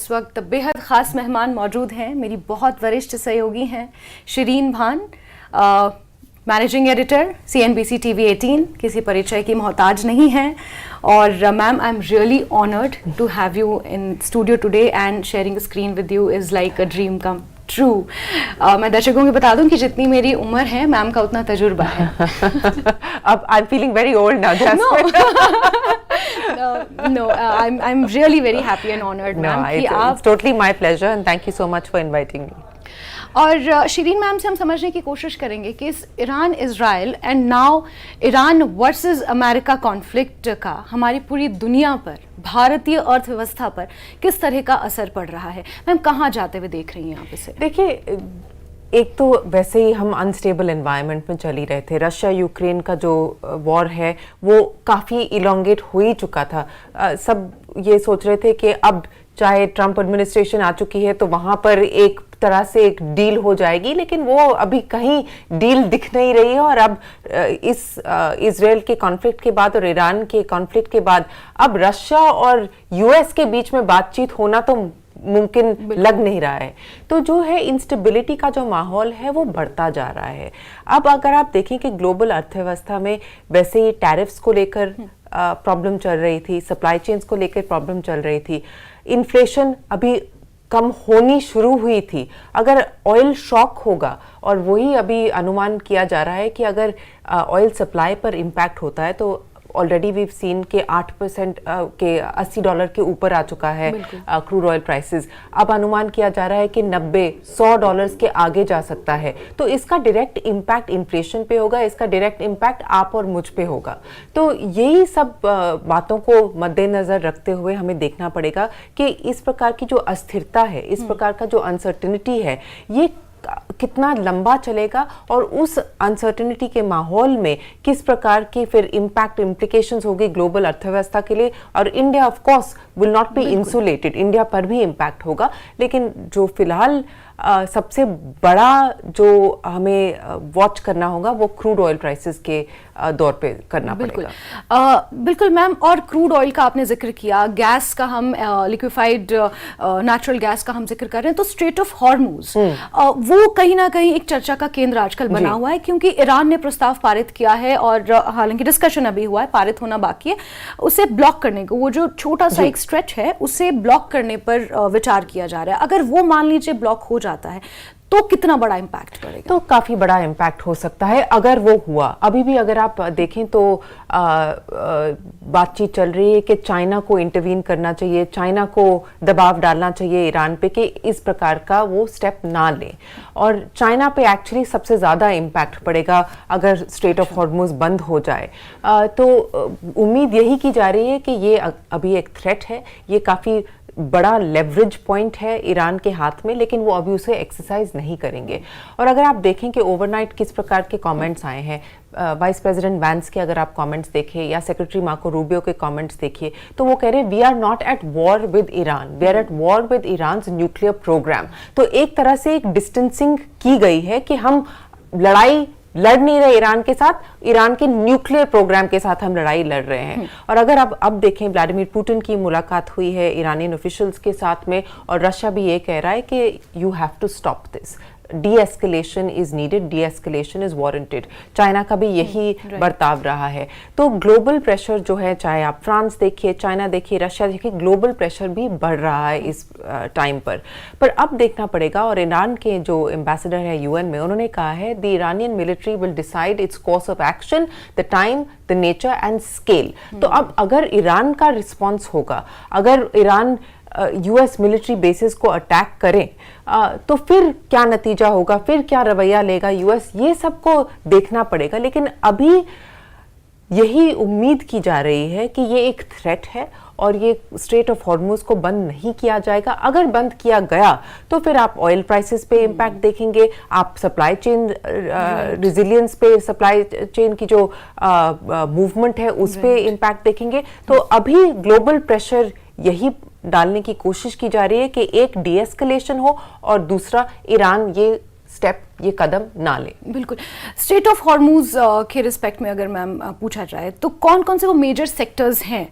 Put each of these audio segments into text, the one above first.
इस वक्त बेहद ख़ास मेहमान मौजूद हैं, मेरी बहुत वरिष्ठ सहयोगी हैं शिरीन भान, मैनेजिंग एडिटर CNBC TV 18, किसी परिचय की मोहताज नहीं है। और ma'am, I am really honoured to have you in studio today and sharing screen with you is like a dream come true. मैं दर्शकों को बता दूं कि जितनी मेरी उम्र है मैम का उतना तजुर्बा है। अब I am feeling very old now. No, I'm really very happy and honored, ma'am, कि आप it's totally my pleasure and thank you so much for inviting me. और शिरीन मैम से हम समझने की कोशिश करेंगे कि इस Iran Israel and now Iran versus America conflict का हमारी पूरी दुनिया पर, भारतीय अर्थव्यवस्था पर किस तरह का असर पड़ रहा है। मैम, कहाँ जाते हुए देख रही हैं आप इसे? देखिए, एक तो वैसे ही हम अनस्टेबल एनवायरनमेंट में चल ही रहे थे। रशिया यूक्रेन का जो वॉर है वो काफ़ी इलोंगेट हो ही चुका था। सब ये सोच रहे थे कि अब चाहे ट्रंप एडमिनिस्ट्रेशन आ चुकी है तो वहाँ पर एक तरह से एक डील हो जाएगी, लेकिन वो अभी कहीं डील दिख नहीं रही है। और अब इस इजराइल के कॉन्फ्लिक्ट के बाद और ईरान के कॉन्फ्लिक्ट के बाद अब रशिया और US के बीच में बातचीत होना तो मुमकिन लग नहीं रहा है। तो जो है इंस्टेबिलिटी का जो माहौल है वो बढ़ता जा रहा है। अब अगर आप देखें कि ग्लोबल अर्थव्यवस्था में वैसे ही टैरिफ्स को लेकर प्रॉब्लम चल रही थी, सप्लाई चेन्स को लेकर प्रॉब्लम चल रही थी, इन्फ्लेशन अभी कम होनी शुरू हुई थी। अगर ऑयल शॉक होगा, और वही अभी अनुमान किया जा रहा है कि अगर ऑयल सप्लाई पर इम्पैक्ट होता है तो ऑलरेडी वीव सीन के 8% के $80 के ऊपर आ चुका है क्रूड ऑयल प्राइसेस। अब अनुमान किया जा रहा है कि $90-100 के आगे जा सकता है। तो इसका डायरेक्ट इम्पैक्ट इन्फ्लेशन पे होगा, इसका डायरेक्ट इम्पैक्ट आप और मुझ पे होगा। तो यही सब बातों को मद्देनजर रखते हुए हमें देखना पड़ेगा कि इस प्रकार की जो अस्थिरता है, इस प्रकार का जो अनसर्टेनिटी है, ये कितना लंबा चलेगा और उस अनसर्टेनिटी के माहौल में किस प्रकार की फिर इम्पैक्ट इम्प्लीकेशंस होगी ग्लोबल अर्थव्यवस्था के लिए। और India of course will not be insulated, India पर भी इम्पैक्ट होगा। लेकिन जो फिलहाल सबसे बड़ा जो हमें वॉच करना होगा वो क्रूड ऑयल प्राइसेस के दौर पे करना पड़ेगा। बिल्कुल मैम, और क्रूड ऑयल का आपने जिक्र किया, गैस का हम लिक्विफाइड नेचुरल गैस का हम जिक्र कर रहे हैं, तो स्ट्रेट ऑफ हॉर्मुज वो कहीं ना कहीं एक चर्चा का केंद्र आजकल बना हुआ है, क्योंकि ईरान ने प्रस्ताव पारित किया है और हालांकि डिस्कशन अभी हुआ है, पारित होना बाकी है, उसे ब्लॉक करने को, वो जो छोटा सा एक स्ट्रेच है उसे ब्लॉक करने पर विचार किया जा रहा है। अगर वो मान लीजिए ब्लॉक हो जाता है तो कितना बड़ा इंपैक्ट पड़ेगा? तो काफी बड़ा इंपैक्ट हो सकता है अगर वो हुआ। अभी भी अगर आप देखें तो बातचीत चल रही है कि चाइना को इंटरवीन करना चाहिए, चाइना को दबाव डालना चाहिए ईरान पे कि इस प्रकार का वो स्टेप ना ले। और चाइना पे एक्चुअली सबसे ज्यादा इंपैक्ट पड़ेगा अगर स्ट्रेट ऑफ हॉर्मुज बंद हो जाए। तो उम्मीद यही की जा रही है कि ये अभी एक थ्रेट है, ये काफी बड़ा लेवरेज पॉइंट है ईरान के हाथ में, लेकिन वो अभी उसे एक्सरसाइज नहीं करेंगे। और अगर आप देखें कि ओवरनाइट किस प्रकार के कमेंट्स आए हैं, वाइस प्रेसिडेंट वैंस के अगर आप कमेंट्स देखें या सेक्रेटरी मार्को रूबियो के कमेंट्स देखिए, तो वो कह रहे हैं we are not at war with Iran, we are at war with Iran's nuclear programme. तो एक तरह से एक डिस्टेंसिंग की गई है कि हम लड़ाई लड़ नहीं रहे ईरान के साथ, ईरान के न्यूक्लियर प्रोग्राम के साथ हम लड़ाई लड़ रहे हैं। और अगर अब देखें, व्लादिमीर पुतिन की मुलाकात हुई है ईरानियन ऑफिशियल्स के साथ में, और रशिया भी ये कह रहा है कि you have to stop this, de-escalation is needed, de-escalation is warranted। China का भी यही बर्ताव रहा है। तो ग्लोबल प्रेशर जो है, चाहे आप फ्रांस देखिए, चाइना देखिए, रशिया देखिए, ग्लोबल प्रेशर भी बढ़ रहा है इस टाइम पर अब देखना पड़ेगा। और ईरान के जो एम्बेसडर है UN में, उन्होंने कहा है the Iranian military will decide its course of action, the time, the nature and scale. तो अब अगर ईरान का रिस्पॉन्स होगा, अगर ईरान US मिलिट्री बेसिस को अटैक करें तो फिर क्या नतीजा होगा, फिर क्या रवैया लेगा US, ये सबको देखना पड़ेगा। लेकिन अभी यही उम्मीद की जा रही है कि ये एक थ्रेट है और ये स्ट्रेट ऑफ हॉर्मुज को बंद नहीं किया जाएगा। अगर बंद किया गया तो फिर आप ऑयल प्राइसेस पे इम्पैक्ट देखेंगे, आप सप्लाई चेन रिजिलियंस पे, सप्लाई चेन की जो मूवमेंट है उस पे इम्पैक्ट देखेंगे। तो अभी ग्लोबल प्रेशर यही डालने की कोशिश की जा रही है कि एक डीएस्केलेशन हो और दूसरा ईरान ये स्टेप, ये कदम ना ले। बिल्कुल। स्ट्रेट ऑफ हॉर्मूज के रिस्पेक्ट में अगर मैम पूछा जाए तो कौन कौन से वो मेजर सेक्टर्स हैं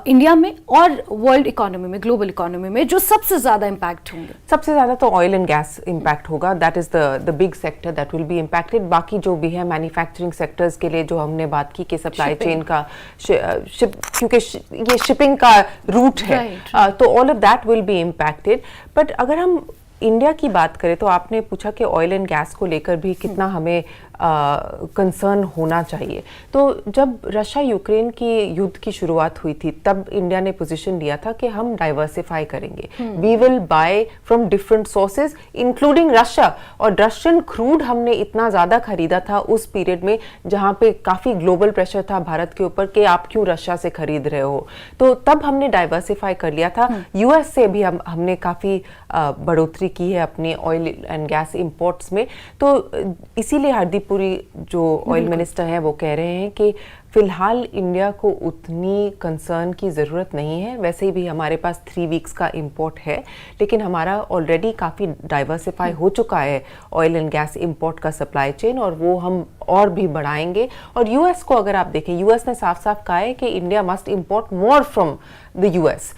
इंडिया में और वर्ल्ड इकोनॉमी में, ग्लोबल इकोनॉमी में, जो सबसे ज्यादा इम्पैक्ट होंगे? सबसे ज्यादा तो ऑयल एंड गैस इम्पैक्ट होगा, that is the big sector that will be impacted. बाकी जो भी है मैन्युफैक्चरिंग सेक्टर्स के लिए जो हमने बात की कि सप्लाई चेन का क्योंकि ये शिपिंग का रूट है, तो all of that will be impacted. But अगर हम इंडिया की बात करें तो आपने पूछा कि ऑयल एंड गैस को लेकर भी कितना हमें कंसर्न होना चाहिए। तो जब रशिया यूक्रेन की युद्ध की शुरुआत हुई थी तब इंडिया ने पोजीशन लिया था कि हम डाइवर्सिफाई करेंगे, we will buy from different sources including Russia. और रशियन क्रूड हमने इतना ज़्यादा खरीदा था उस पीरियड में जहाँ पे काफ़ी ग्लोबल प्रेशर था भारत के ऊपर कि आप क्यों रशिया से खरीद रहे हो, तो तब हमने डाइवर्सिफाई कर लिया था। यूएस से भी हमने काफ़ी बढ़ोतरी की है अपनी ऑयल एंड गैस इंपोर्ट्स में। तो इसीलिए हरदीप पुरी जो ऑयल मिनिस्टर हैं वो कह रहे हैं कि फिलहाल इंडिया को उतनी कंसर्न की ज़रूरत नहीं है। वैसे ही भी हमारे पास 3 वीक्स का इंपोर्ट है, लेकिन हमारा ऑलरेडी काफ़ी डाइवर्सिफाई हो चुका है ऑयल एंड गैस इंपोर्ट का सप्लाई चेन, और वो हम और भी बढ़ाएंगे। और यूएस को अगर आप देखें, यूएस ने साफ साफ कहा है कि India must import more from the US.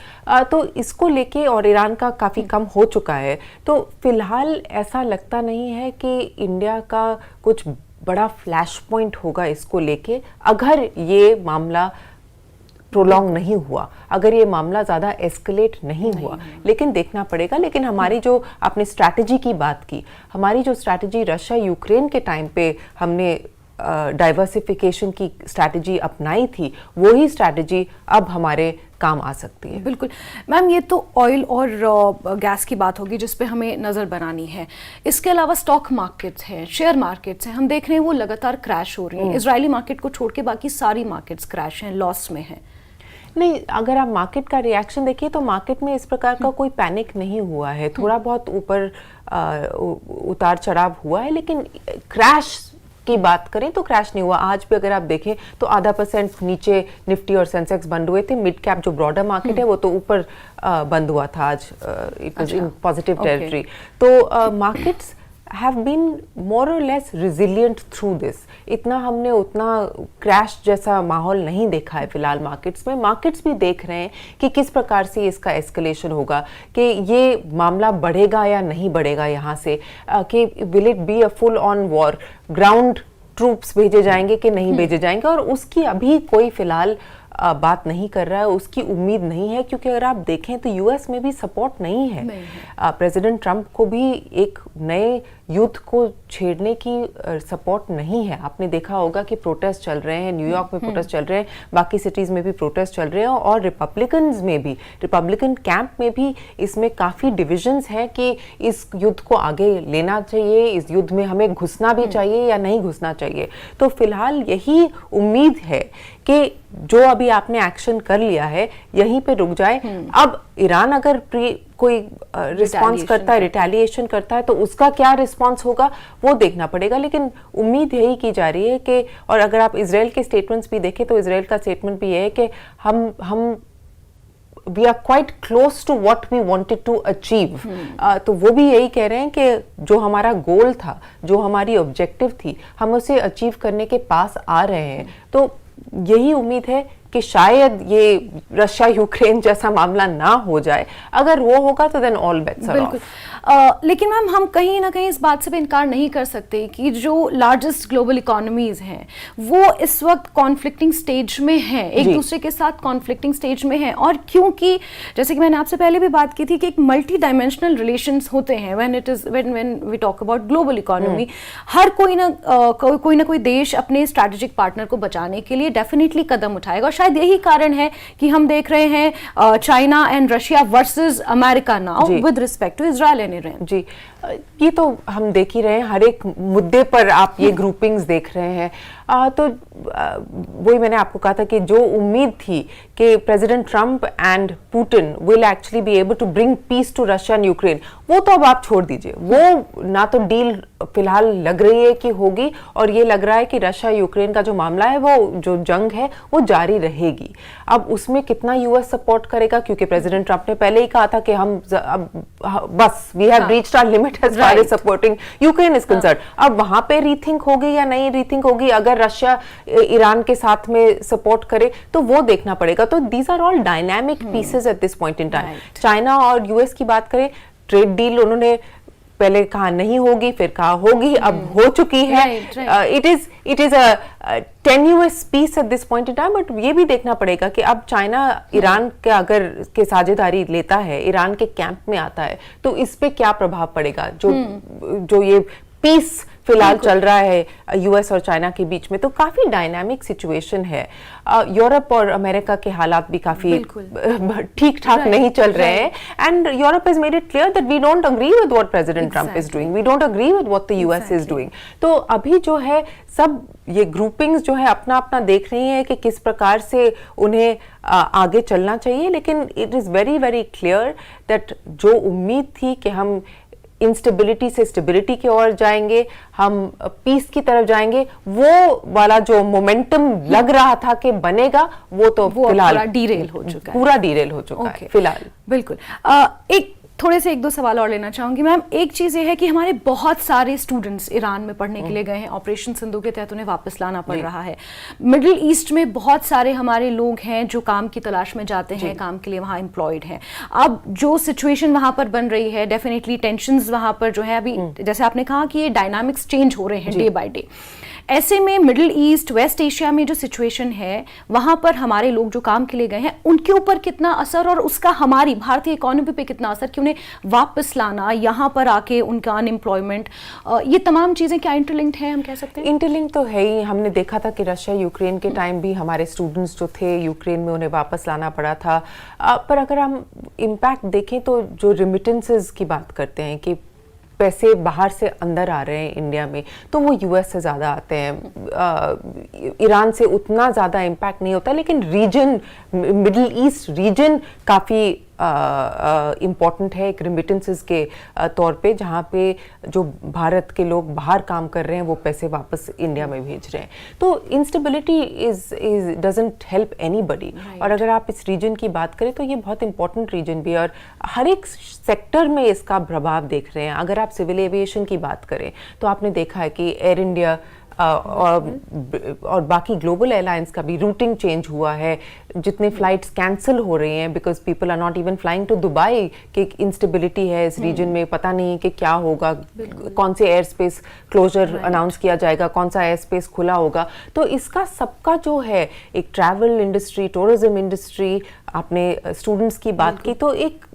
तो इसको लेके, और ईरान का काफ़ी कम हो चुका है, तो फिलहाल ऐसा लगता नहीं है कि इंडिया का कुछ बड़ा फ्लैश पॉइंट होगा इसको लेके। अगर ये मामला प्रोलॉन्ग नहीं हुआ, अगर ये मामला ज़्यादा एस्केलेट नहीं हुआ, लेकिन देखना पड़ेगा। लेकिन हमारी जो आपने स्ट्रैटेजी की बात की, हमारी जो स्ट्रैटेजी रशिया यूक्रेन के टाइम पे हमने डाइवर्सिफिकेशन की स्ट्रैटेजी अपनाई थी, वही स्ट्रैटेजी अब हमारे काम आ सकती है। बिल्कुल मैम, ये तो ऑयल और गैस की बात होगी जिस पे हमें नज़र बनानी है। इसके अलावा स्टॉक मार्केट्स हैं, शेयर मार्केट्स हैं, हम देख रहे हैं वो लगातार क्रैश हो रही हैं। इजरायली मार्केट को छोड़ के बाकी सारी मार्केट्स क्रैश हैं, लॉस में हैं। नहीं, अगर आप मार्केट का रिएक्शन देखिए तो मार्केट में इस प्रकार का कोई पैनिक नहीं हुआ है। थोड़ा बहुत ऊपर उतार चढ़ाव हुआ है, लेकिन क्रैश की बात करें तो क्रैश नहीं हुआ। आज भी अगर आप देखें तो 0.5% नीचे निफ्टी और सेंसेक्स बंद हुए थे। मिड कैप जो ब्रॉडर मार्केट है वो तो ऊपर बंद हुआ था आज, it was in positive territory. तो मार्केट्स हैव बीन मोर और लेस रिजिलियंट थ्रू दिस। इतना हमने उतना क्रैश जैसा माहौल नहीं देखा है फिलहाल मार्केट्स में। मार्केट्स भी देख रहे हैं कि किस प्रकार से इसका एस्केलेशन होगा, कि ये मामला बढ़ेगा या नहीं बढ़ेगा यहाँ से, कि will it be a full on war, ground troops भेजे जाएंगे कि नहीं भेजे जाएंगे। और उसकी अभी कोई फिलहाल बात नहीं कर रहा है, उसकी उम्मीद नहीं है, क्योंकि अगर आप देखें तो यूएस में भी सपोर्ट नहीं है। प्रेसिडेंट ट्रंप को भी एक नए युद्ध को छेड़ने की सपोर्ट नहीं है। आपने देखा होगा कि प्रोटेस्ट चल रहे हैं, न्यूयॉर्क में प्रोटेस्ट चल रहे हैं, बाकी सिटीज़ में भी प्रोटेस्ट चल रहे हैं, और रिपब्लिकन्स में भी, रिपब्लिकन कैंप में भी इसमें काफ़ी डिविजन्स हैं कि इस युद्ध को आगे लेना चाहिए, इस युद्ध में हमें घुसना भी चाहिए या नहीं घुसना चाहिए। तो फिलहाल यही उम्मीद है कि जो अभी आपने एक्शन कर लिया है यहीं पे रुक जाए। अब ईरान अगर कोई रिस्पांस करता है, रिटेलिएशन करता है, तो उसका क्या रिस्पांस होगा वो देखना पड़ेगा। लेकिन उम्मीद यही की जा रही है कि, और अगर आप इजराइल के स्टेटमेंट्स भी देखें तो इजराइल का स्टेटमेंट भी ये है कि हम we are quite close to what we wanted to achieve. तो वो भी यही कह रहे हैं कि जो हमारा गोल था, जो हमारी ऑब्जेक्टिव थी, हम उसे अचीव करने के पास आ रहे हैं। तो यही उम्मीद है कि शायद ये रशिया यूक्रेन जैसा मामला ना हो जाए। अगर वो होगा तो then all bets are off. लेकिन मैम, हम कहीं ना कहीं इस बात से भी इनकार नहीं कर सकते कि जो लार्जेस्ट ग्लोबल इकोनॉमीज हैं वो इस वक्त कॉन्फ्लिक्टिंग स्टेज में हैं, एक दूसरे के साथ कॉन्फ्लिक्टिंग स्टेज में हैं। और क्योंकि जैसे कि मैंने आपसे पहले भी बात की थी कि एक मल्टी डायमेंशनल रिलेशंस होते हैं when we talk about global economy. हर कोई ना कोई देश अपने स्ट्रैटेजिक पार्टनर को बचाने के लिए डेफिनेटली कदम उठाएगा। शायद यही कारण है कि हम देख रहे हैं China and Russia versus America now with respect to Israel and Iran. जी, ये तो हम देख ही रहे हैं, हर एक मुद्दे पर आप ये ग्रुपिंग्स देख रहे हैं। तो वही मैंने आपको कहा था कि जो उम्मीद थी कि President Trump and Putin will actually be able to bring peace to Russia and Ukraine, वो तो अब आप छोड़ दीजिए। वो ना तो डील फिलहाल लग रही है कि होगी, और ये लग रहा है कि रशिया यूक्रेन का जो मामला है, वो जो जंग है वो जारी रहेगी। अब उसमें कितना यूएस सपोर्ट करेगा, क्योंकि प्रेसिडेंट ट्रंप ने पहले ही कहा था कि हम बस we have reached our limit as far as supporting Ukraine is concerned. अब वहां पे रीथिंक होगी या नहीं रीथिंक होगी, अगर रशिया ईरान के साथ में सपोर्ट करे तो वो देखना पड़ेगा। तो these are all dynamic pieces at this point in time. China और यूएस की बात करें, ट्रेड डील उन्होंने पहले कहा नहीं होगी, फिर कहा होगी, अब हो चुकी है। It is a tenuous peace at this point in time, but ये भी देखना पड़ेगा कि अब चाइना ईरान के अगर के साझेदारी लेता है, ईरान के कैंप में आता है, तो इस पे क्या प्रभाव पड़ेगा, जो ये पीस फिलहाल चल रहा है यूएस और चाइना के बीच में। तो काफी डायनामिक सिचुएशन है। यूरोप और अमेरिका के हालात भी काफी ठीक ठाक नहीं चल रहे हैं, and Europe has made it clear that we don't agree with what President Trump is doing, we don't agree with what the US is doing. तो अभी जो है सब ये ग्रुपिंग्स जो है अपना अपना देख रही हैं कि किस प्रकार से उन्हें आगे चलना चाहिए, लेकिन it is very very clear that जो उम्मीद थी कि हम इंस्टेबिलिटी से स्टेबिलिटी की ओर जाएंगे, हम पीस की तरफ जाएंगे, वो वाला जो मोमेंटम लग रहा था कि बनेगा, वो तो फिलहाल पूरा डीरेल हो चुका है। पूरा डीरेल हो चुका है फिलहाल। बिल्कुल। एक थोड़े से एक दो सवाल और लेना चाहूंगी मैम। एक चीज ये है कि हमारे बहुत सारे स्टूडेंट्स ईरान में पढ़ने के लिए गए हैं, ऑपरेशन सिंधु के तहत उन्हें वापस लाना पड़ रहा है। मिडिल ईस्ट में बहुत सारे हमारे लोग हैं जो काम की तलाश में जाते हैं, काम के लिए वहां एम्प्लॉयड हैं। अब जो सिचुएशन वहां पर बन रही है, डेफिनेटली टेंशंस वहां पर जो है अभी, जैसे आपने कहा कि ये डायनामिक्स चेंज हो रहे हैं डे बाय डे। ऐसे में मिडिल ईस्ट, वेस्ट एशिया में जो सिचुएशन है, वहां पर हमारे लोग जो काम के लिए गए हैं, उनके ऊपर कितना असर और उसका हमारी भारतीय इकोनॉमी पे कितना असर, कि उन्हें वापस लाना, यहाँ पर आके उनका अनएम्प्लॉयमेंट, ये तमाम चीजें क्या इंटरलिंक्ड हैं, हम कह सकते हैं? इंटरलिंक तो है ही। हमने देखा था कि रशिया यूक्रेन के टाइम भी हमारे स्टूडेंट्स जो थे यूक्रेन में, उन्हें वापस लाना पड़ा था। पर अगर हम इम्पैक्ट देखें तो जो रिमिटेंसेस की बात करते हैं कि पैसे बाहर से अंदर आ रहे हैं इंडिया में, तो वो यूएस से ज़्यादा आते हैं। ईरान से उतना ज़्यादा इम्पैक्ट नहीं होता, लेकिन रीजन, मिडिल ईस्ट रीजन काफ़ी इम्पॉर्टेंट है एक रिमिटेंसेस के तौर पे, जहाँ पे जो भारत के लोग बाहर काम कर रहे हैं वो पैसे वापस इंडिया में भेज रहे हैं। तो instability is doesn't help anybody. और अगर आप इस रीजन की बात करें तो ये बहुत इंपॉर्टेंट रीजन भी है, और हर एक सेक्टर में इसका प्रभाव देख रहे हैं। अगर आप सिविल एविएशन की बात करें तो आपने देखा है कि एयर इंडिया और बाकी ग्लोबल एयरलाइंस का भी रूटिंग चेंज हुआ है। जितने फ्लाइट्स कैंसिल हो रही हैं because people are not even flying to Dubai, कि इंस्टेबिलिटी है इस रीजन में, पता नहीं कि क्या होगा, कौन से एयर स्पेस क्लोजर अनाउंस किया जाएगा, कौन सा एयर स्पेस खुला होगा। तो इसका सबका जो है एक ट्रैवल इंडस्ट्री, टूरिज्म इंडस्ट्री, आपने स्टूडेंट्स की बात की, तो एक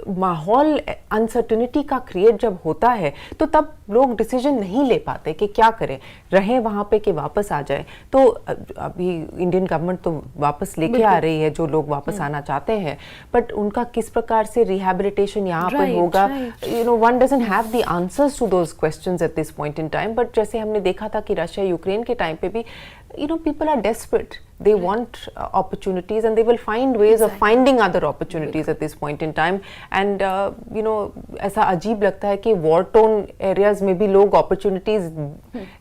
माहौल अनसर्टेनिटी का क्रिएट जब होता है तो तब लोग डिसीजन नहीं ले पाते कि क्या करें, रहें वहाँ पे कि वापस आ जाए। तो अभी इंडियन गवर्नमेंट तो वापस लेके आ रही है जो लोग वापस आना चाहते हैं, बट उनका किस प्रकार से रिहैबिलिटेशन यहाँ पर होगा, you know, one doesn't have the answers to those questions at this point in time. But जैसे हमने देखा था कि रशिया यूक्रेन के टाइम पे भी, you know, people are desperate, they want opportunities and they will find ways of finding other opportunities at this point in time, and you know, ऐसा अजीब लगता है कि war torn areas में भी लोग opportunities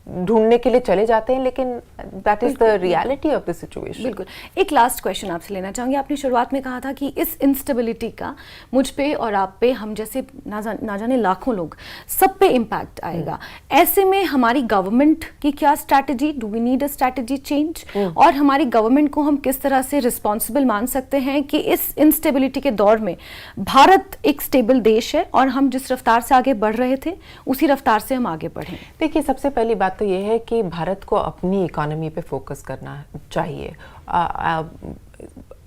ढूंढने के लिए चले जाते हैं, लेकिन that is the reality of the situation। बिल्कुल। एक लास्ट क्वेश्चन आपसे लेना चाहूंगी। आपने शुरुआत में कहा था कि इस इंस्टेबिलिटी का मुझ पे और आप पे, हम जैसे ना जाने लाखों लोग, सब पे इम्पैक्ट आएगा। ऐसे में हमारी गवर्नमेंट की क्या strategy, do we need a strategy change, और हमारी गवर्नमेंट को हम किस तरह से रिस्पॉन्सिबल मान सकते हैं कि इस इंस्टेबिलिटी के दौर में भारत एक स्टेबल देश है और हम जिस रफ्तार से आगे बढ़ रहे थे उसी रफ्तार से हम आगे बढ़ें? देखिए, सबसे पहली बात तो यह है कि भारत को अपनी इकोनॉमी पे फोकस करना चाहिए।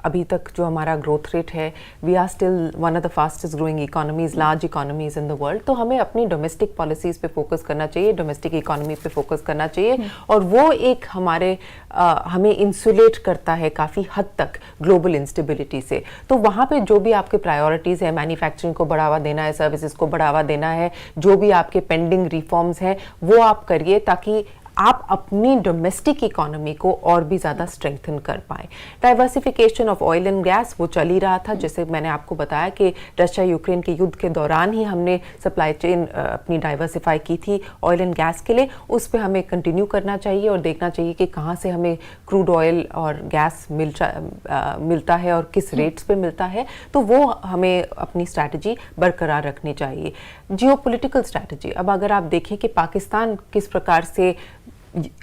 अभी तक जो हमारा ग्रोथ रेट है, we are still one of the fastest growing economies, large economies in the world. तो हमें अपनी डोमेस्टिक पॉलिसीज पे फोकस करना चाहिए, डोमेस्टिक इकोनॉमी पे फोकस करना चाहिए, और वो एक हमें इंसुलेट करता है काफ़ी हद तक ग्लोबल इंस्टेबिलिटी से। तो वहाँ पे जो भी आपके प्रायोरिटीज़ है, मैन्युफैक्चरिंग को बढ़ावा देना है, सर्विसेज को बढ़ावा देना है, जो भी आपके पेंडिंग रिफॉर्म्स हैं वो आप करिए, ताकि आप अपनी डोमेस्टिक इकोनॉमी को और भी ज़्यादा स्ट्रेंथन कर पाए। Diversification of oil and gas वो चल ही रहा था, जैसे मैंने आपको बताया कि रशिया यूक्रेन के युद्ध के दौरान ही हमने सप्लाई चेन अपनी डाइवर्सिफाई की थी ऑयल एंड गैस के लिए। उस पर हमें कंटिन्यू करना चाहिए और देखना चाहिए कि कहाँ से हमें क्रूड ऑयल और गैस मिलता है और किस रेट्स पे मिलता है, तो वो हमें अपनी स्ट्रैटेजी बरकरार रखनी चाहिए। जियोपॉलिटिकल स्ट्रैटेजी, अब अगर आप देखें कि पाकिस्तान किस प्रकार से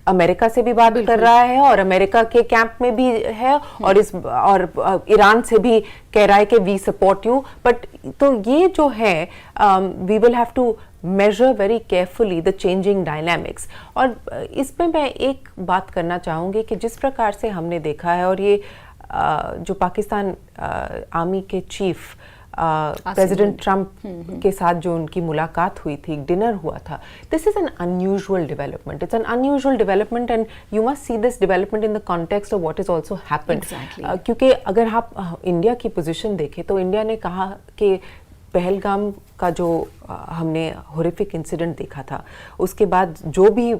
अमेरिका से भी बात कर रहा है और अमेरिका के कैंप में भी है और ईरान से भी कह रहा है कि वी सपोर्ट यू, बट तो ये जो है we will have to measure very carefully the changing dynamics। और इसमें मैं एक बात करना चाहूँगी कि जिस प्रकार से हमने देखा है, और ये जो पाकिस्तान आर्मी के चीफ प्रेसिडेंट ट्रंप के साथ जो उनकी मुलाकात हुई थी, डिनर हुआ था, this is an unusual development, it's an unusual development and you must see this development in the context of what is also happened. क्योंकि अगर आप इंडिया की पोजीशन देखें तो इंडिया ने कहा कि पहलगाम का जो हमने हॉरिफिक इंसिडेंट देखा था, उसके बाद जो भी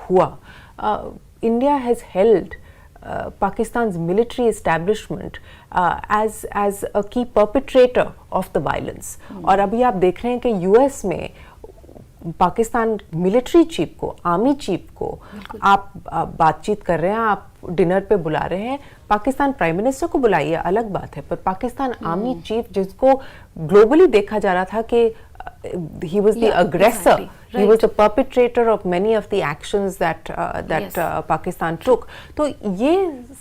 हुआ, India has held Pakistan's military establishment as a key perpetrator of the violence। और अभी आप देख रहे हैं कि यूएस में पाकिस्तान मिलिट्री चीफ को, आर्मी चीफ को आप बातचीत कर रहे हैं, आप डिनर पे बुला रहे हैं। पाकिस्तान प्राइम मिनिस्टर को बुलाइए, अलग बात है, पर पाकिस्तान आर्मी चीफ जिसको ग्लोबली देखा जा रहा था कि he was the aggressor, he was the perpetrator of many of the actions that Pakistan took। तो ये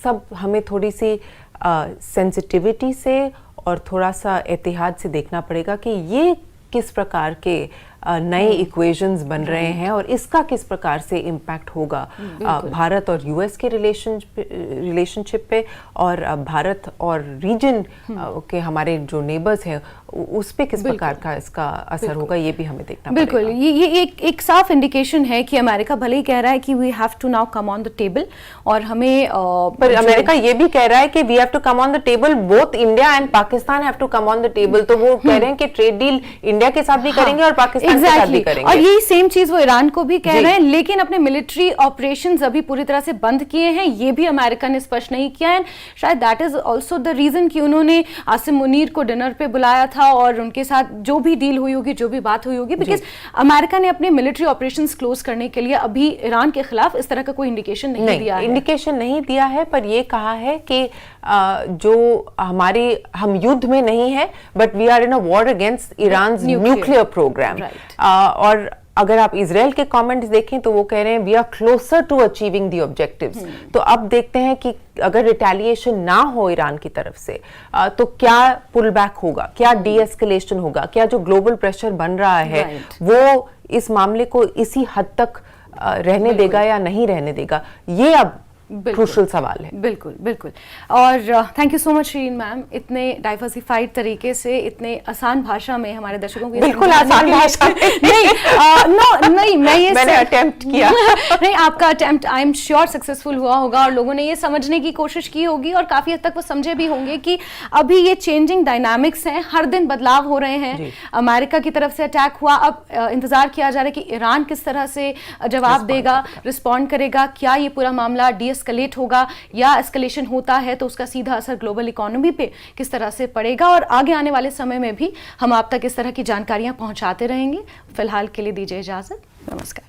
सब हमें थोड़ी सी सेंसिटिविटी से और थोड़ा सा एहतियात से देखना पड़ेगा कि ये किस प्रकार के नए इक्वेशंस बन रहे हैं और इसका किस प्रकार से इम्पैक्ट होगा भारत और यूएस के रिलेशनशिप पे, और भारत और रीजन के हमारे जो नेबर्स हैं उस पे किस प्रकार का इसका असर होगा, ये भी हमें देखना पड़ेगा। बिल्कुल, ये एक साफ इंडिकेशन है कि अमेरिका भले ही कह रहा है कि we have to now come on the table, और हमें पर अमेरिका ये भी कह रहा है कि we have to come on the table, both India and Pakistan have to come on the table. तो वो कह रहे हैं कि ट्रेड डील इंडिया के साथ भी करेंगे और पाकिस्तान के साथ भी करेंगे, और यही सेम चीज वो ईरान को भी कह रहे हैं, लेकिन अपने मिलिट्री ऑपरेशंस अभी पूरी तरह से बंद किए हैं, ये भी अमेरिका ने स्पष्ट नहीं किया है। शायद that is also the reason कि उन्होंने आसिम मुनीर को डिनर पे बुलाया था और उनके साथ जो भी डील हुई होगी, जो भी बात हुई होगी, बिकॉज अमेरिका ने अपने मिलिट्री ऑपरेशंस क्लोज करने के लिए अभी ईरान के खिलाफ इस तरह का कोई इंडिकेशन नहीं दिया है। इंडिकेशन नहीं दिया है, पर ये कहा है कि जो हम युद्ध में नहीं है, but we are in a war against Iran nuclear programme. और अगर आप इजराइल के कमेंट्स देखें तो वो कह रहे हैं we are closer to achieving the objectives. तो अब देखते हैं कि अगर रिटेलिएशन ना हो ईरान की तरफ से तो क्या पुल बैक होगा, क्या डी एस्केलेशन होगा, क्या जो ग्लोबल प्रेशर बन रहा है वो इस मामले को इसी हद तक रहने देगा या नहीं रहने देगा, ये अब क्रूशल सवाल है। बिल्कुल बिल्कुल। और thank you so much Shireen ma'am, इतने डाइवर्सिफाइड तरीके से, इतने आसान भाषा में हमारे दर्शकों को, बिल्कुल आसान भाषा नहीं मैंने अटेम्प्ट किया नहीं, आपका attempt I am sure successful हुआ होगा और लोगों ने ये समझने की कोशिश की होगी और काफी हद तक वो समझे भी होंगे कि अभी ये चेंजिंग डायनामिक्स हैं, हर दिन बदलाव हो रहे हैं। अमेरिका की तरफ से अटैक हुआ, अब इंतजार किया जा रहा है कि ईरान किस तरह से जवाब देगा, रिस्पॉन्ड करेगा, क्या ये पूरा मामला एस्केलेट होगा या एस्केलेशन होता है तो उसका सीधा असर ग्लोबल इकोनॉमी पे किस तरह से पड़ेगा। और आगे आने वाले समय में भी हम आप तक इस तरह की जानकारियां पहुंचाते रहेंगे। फिलहाल के लिए दीजिए इजाजत, नमस्कार।